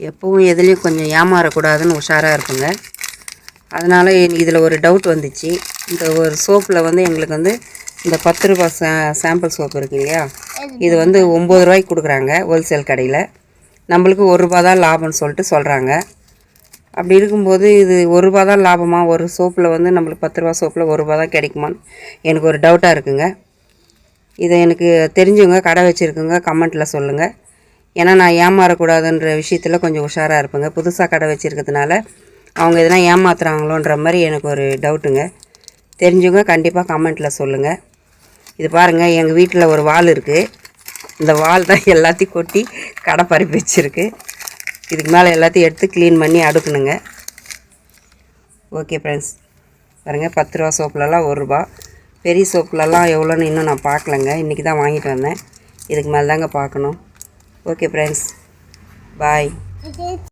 எப்பவும் எதுலேயும் கொஞ்சம் ஏமாறக்கூடாதுன்னு உஷாராக இருப்பேங்க. அதனால் இதில் ஒரு டவுட் வந்துச்சு. இந்த ஒரு சோப்பில் வந்து எங்களுக்கு வந்து இந்த 10 ரூபா சாம்பிள் சோப்பு இருக்கு இல்லையா, இது வந்து 9 ரூபாய்க்கு கொடுக்குறாங்க ஹோல்சேல் கடையில். நம்மளுக்கு 1 ரூபா தான் லாபம்னு சொல்லிட்டு சொல்கிறாங்க. அப்படி இருக்கும்போது இது 1 ரூபா தான் லாபமா, ஒரு சோப்பில் வந்து நம்மளுக்கு 10 ரூபா சோப்பில் 1 ரூபா தான் கிடைக்குமான்னு எனக்கு ஒரு டவுட்டாக இருக்குங்க. இதை எனக்கு தெரிஞ்சவங்க கடை வச்சுருக்குங்க கமெண்ட்டில் சொல்லுங்கள். ஏன்னா நான் ஏமாறக்கூடாதுன்ற விஷயத்தில் கொஞ்சம் உஷாராக இருப்பேங்க. புதுசாக கடை வச்சுருக்கிறதுனால அவங்க எதனா ஏமாத்துறாங்களோன்ற மாதிரி எனக்கு ஒரு டவுட்டுங்க. தெரிஞ்சவங்க கண்டிப்பாக கமெண்ட்டில் சொல்லுங்கள். இது பாருங்கள், எங்கள் வீட்டில் ஒரு வால் இருக்குது. இந்த வால் தான் எல்லாத்தையும் கொட்டி கடை பறிப்பு வச்சுருக்கு. இதுக்கு மேலே எல்லாத்தையும் எடுத்து க்ளீன் பண்ணி அடுக்கணுங்க. ஓகே ஃப்ரெண்ட்ஸ், பாருங்கள் 10 ரூபா சோப்புலலாம் 1 ரூபா. பெரிய சோப்புலலாம் எவ்வளோன்னு இன்னும் நான் பார்க்கலங்க. இன்றைக்கி தான் வாங்கிட்டு வந்தேன். இதுக்கு மேலே தாங்க பார்க்கணும். ஓகே ஃப்ரெண்ட்ஸ், பாய்.